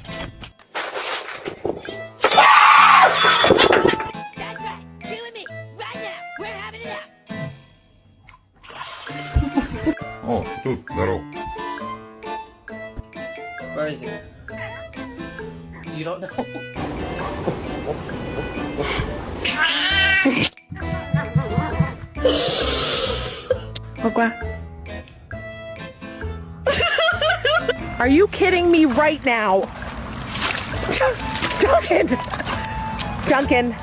That's right. You and me. Right now. We're having it out. Тут, здорово. Where is he? You don't know? Are you kidding me right now? Duncan! Duncan!